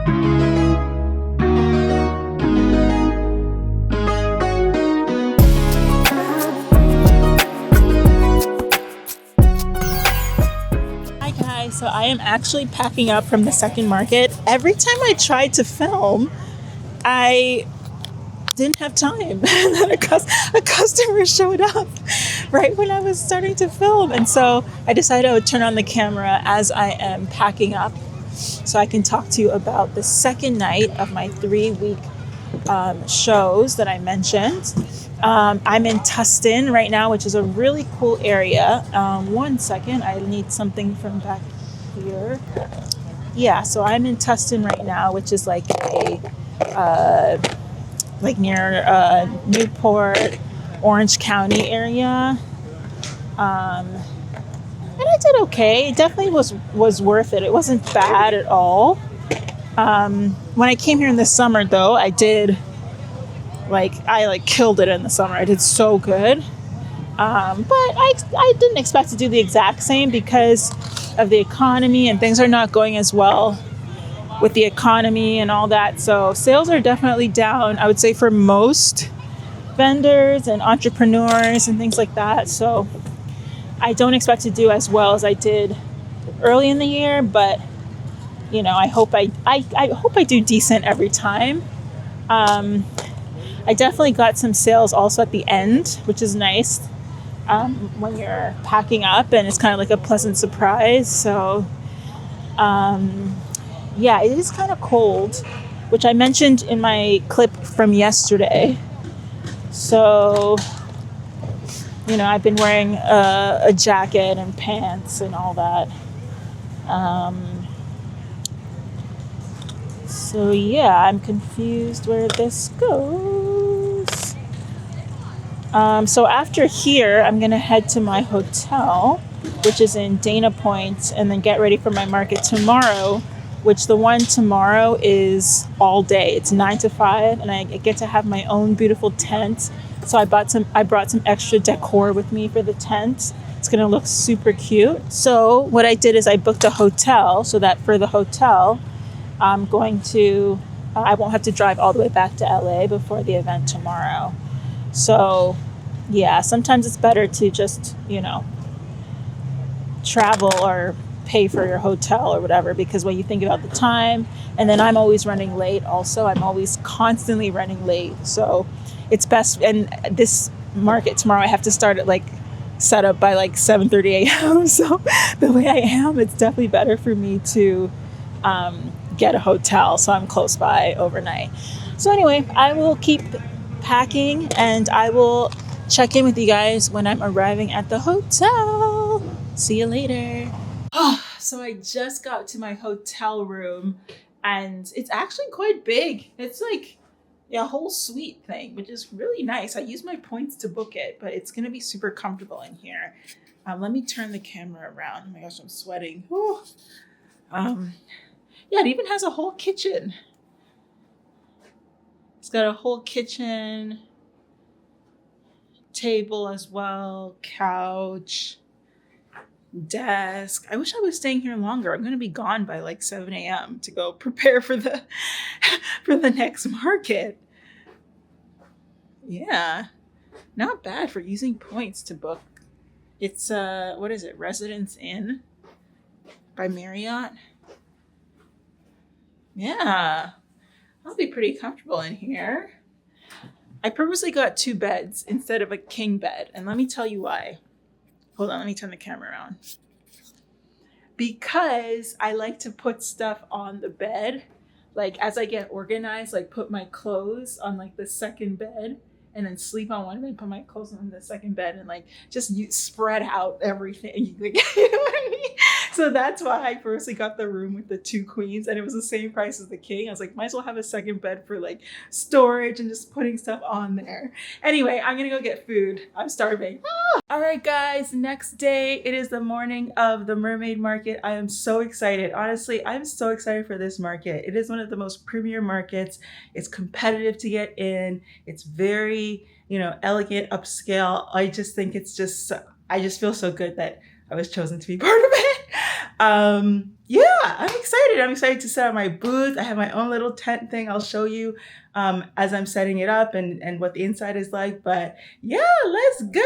Hi guys, so I am actually packing up from the second market. Every time I tried to film, I didn't have time. And then a customer showed up right when I was starting to film. And so I decided I would turn on the camera as I am packing up so I can talk to you about the second night of my 3-week shows that I mentioned. I'm in Tustin right now, which is a really cool area. One second, I need something from back here. Yeah, so I'm in Tustin right now, which is like like near Newport, Orange County area. And I did okay. It definitely was worth it. It wasn't bad at all. When I came here in the summer, though, I killed it in the summer. I did so good. But I didn't expect to do the exact same because of the economy, and things are not going as well with the economy and all that. So sales are definitely down, I would say, for most vendors and entrepreneurs and things like that. So I don't expect to do as well as I did early in the year, but I hope I hope I do decent every time. I definitely got some sales also at the end, which is nice when you're packing up, and it's kind of like a pleasant surprise. So, yeah, it is kind of cold, which I mentioned in my clip from yesterday. So, I've been wearing a jacket and pants and all that. So yeah, I'm confused where this goes. So after here, I'm gonna head to my hotel, which is in Dana Point, and then get ready for my market tomorrow, which the one tomorrow is all day. It's 9 to 5, and I get to have my own beautiful tent. So I brought some extra decor with me for the tent. It's gonna look super cute. So what I did is I booked a hotel so that for the hotel, I won't have to drive all the way back to LA before the event tomorrow. So yeah, sometimes it's better to just, travel or pay for your hotel or whatever, because when you think about the time, and then I'm always running late also. I'm always constantly running late. So it's best, and this market tomorrow, I have to start at set up by 7:30 a.m. So the way I am, it's definitely better for me to get a hotel so I'm close by overnight. So anyway, I will keep packing, and I will check in with you guys when I'm arriving at the hotel. See you later. So I just got to my hotel room, and it's actually quite big. It's like a whole suite thing, which is really nice. I used my points to book it, but it's gonna be super comfortable in here. Let me turn the camera around. Oh my gosh, I'm sweating. Yeah, it even has a whole kitchen. It's got a whole kitchen, table as well, couch, desk. I wish I was staying here longer. I'm going to be gone by 7 a.m. to go prepare for the for the next market. Yeah, not bad for using points to book. It's what is it? Residence Inn by Marriott. Yeah, I'll be pretty comfortable in here. I purposely got 2 beds instead of a king bed, and let me tell you why. Hold on, let me turn the camera around. Because I like to put stuff on the bed, as I get organized, put my clothes on the second bed, and then sleep on one bed, put my clothes on the second bed, and spread out everything. You know what I mean? So that's why I firstly got the room with the 2 queens, and it was the same price as the king. I was like, might as well have a second bed for storage and just putting stuff on there. Anyway, I'm gonna go get food. I'm starving. All right, guys, next day. It is the morning of the Mermaid Market. I am so excited. Honestly, I'm so excited for this market. It is one of the most premier markets. It's competitive to get in. It's very, elegant, upscale. I just think I just feel so good that I was chosen to be part of it. Yeah, I'm excited. I'm excited to set up my booth. I have my own little tent thing. I'll show you as I'm setting it up and what the inside is like. But yeah, let's go.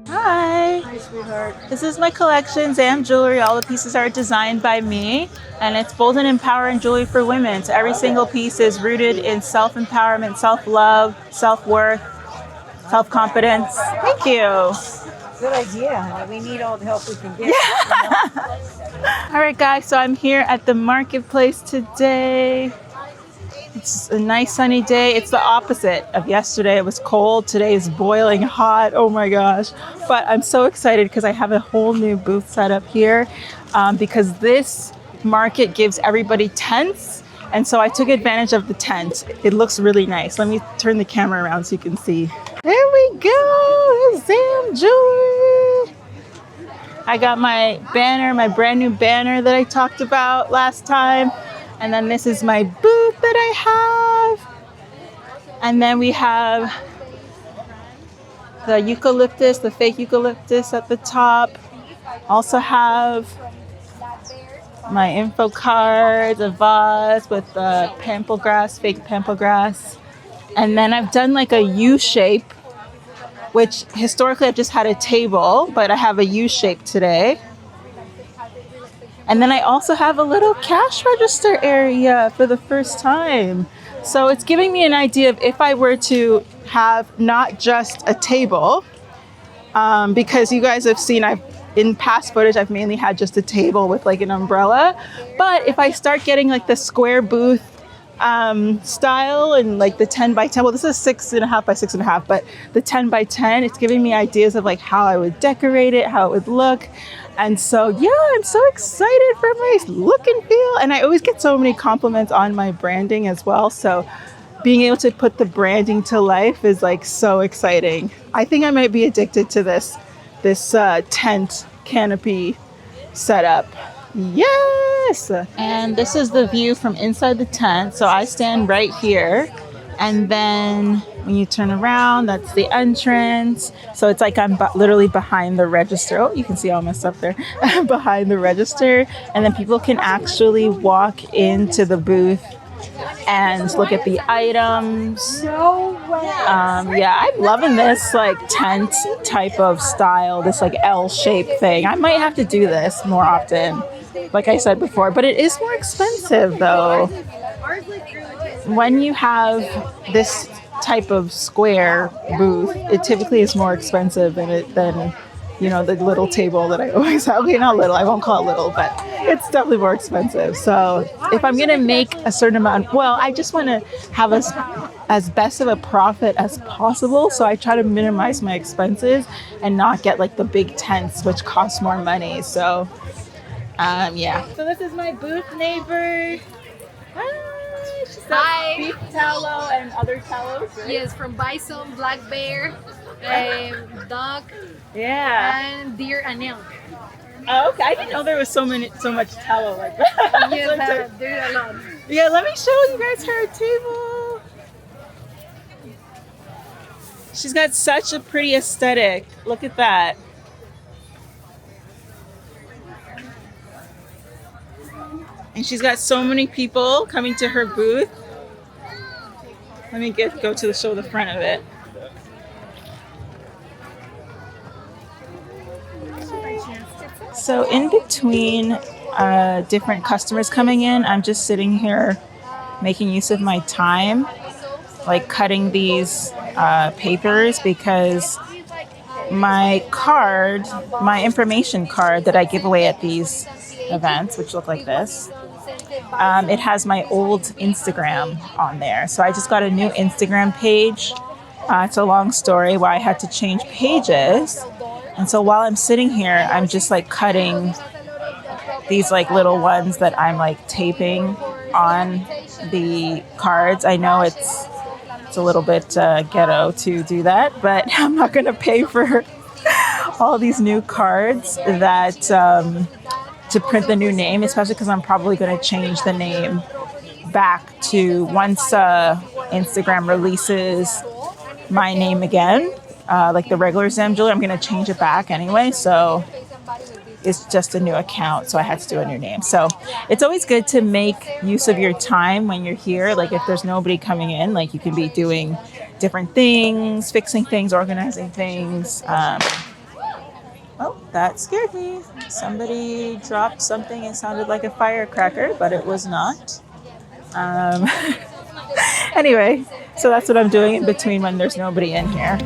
Hi. Hi, sweetheart. This is my collection, Zam Jewelry. All the pieces are designed by me, and it's bold and empowering jewelry for women. So every single piece is rooted in self-empowerment, self-love, self-worth, self-confidence. Thank you. Good idea, honey. We need all the help we can get. All right, guys, so I'm here at the marketplace today. It's a nice sunny day. It's the opposite of yesterday. It was cold. Today is boiling hot. Oh my gosh. But I'm so excited because I have a whole new booth set up here because this market gives everybody tents. And so I took advantage of the tent. It looks really nice. Let me turn the camera around so you can see. There we go. Zam Jewelry. I got my banner, my brand new banner that I talked about last time. And then this is my booth that I have. And then we have the eucalyptus, the fake eucalyptus at the top. Also have my info cards, a vase with pample grass, fake pample grass. And then I've done like a U shape, which historically I've just had a table, but I have a U shape today. And then I also have a little cash register area for the first time. So it's giving me an idea of if I were to have not just a table, because you guys have seen in past footage, I've mainly had just a table with like an umbrella. But if I start getting like the square booth style and like the 10 by 10, well, this is 6.5 by 6.5, but the 10 by 10, it's giving me ideas of like how I would decorate it, how it would look. And so, yeah, I'm so excited for my look and feel. And I always get so many compliments on my branding as well. So being able to put the branding to life is like so exciting. I think I might be addicted to this tent canopy setup. Yes! And this is the view from inside the tent. So I stand right here. And then when you turn around, that's the entrance. So it's like I'm literally behind the register. Oh, you can see all my stuff there. Behind the register. And then people can actually walk into the booth and look at the items. No way. Yeah, I'm loving this like tent type of style, this like L-shaped thing. I might have to do this more often, like I said before, but it is more expensive though. When you have this type of square booth, it typically is more expensive than you know, the little table that I always have. Okay, not little, I won't call it little, but it's definitely more expensive. So if I'm gonna make a certain amount, well, I just want to have as best of a profit as possible. So I try to minimize my expenses and not get like the big tents, which cost more money. So yeah. So this is my booth neighbor. Hi, she sells Hi. beef tallow and other tallows, right? Yes, from bison, black bear, duck, Yeah. and deer and elk. Oh, okay. I didn't know there was so much tallow like that. Yes, there's a lot. Yeah, let me show you guys her table. She's got such a pretty aesthetic. Look at that. And she's got so many people coming to her booth. Let me go to show the front of it. So in between different customers coming in, I'm just sitting here making use of my time, like cutting these papers, because my card, my information card that I give away at these events, which look like this, it has my old Instagram on there. So I just got a new Instagram page. It's a long story why I had to change pages. And so while I'm sitting here, I'm just like cutting these like little ones that I'm like taping on the cards. I know it's a little bit ghetto to do that, but I'm not going to pay for all these new cards that to print the new name, especially because I'm probably going to change the name back to once Instagram releases my name again. Like the regular Zam Jewelry, I'm going to change it back anyway. So it's just a new account. So I had to do a new name. So it's always good to make use of your time when you're here. Like if there's nobody coming in, like you can be doing different things, fixing things, organizing things. Oh, that scared me. Somebody dropped something. It sounded like a firecracker, but it was not. Anyway, so that's what I'm doing in between when there's nobody in here.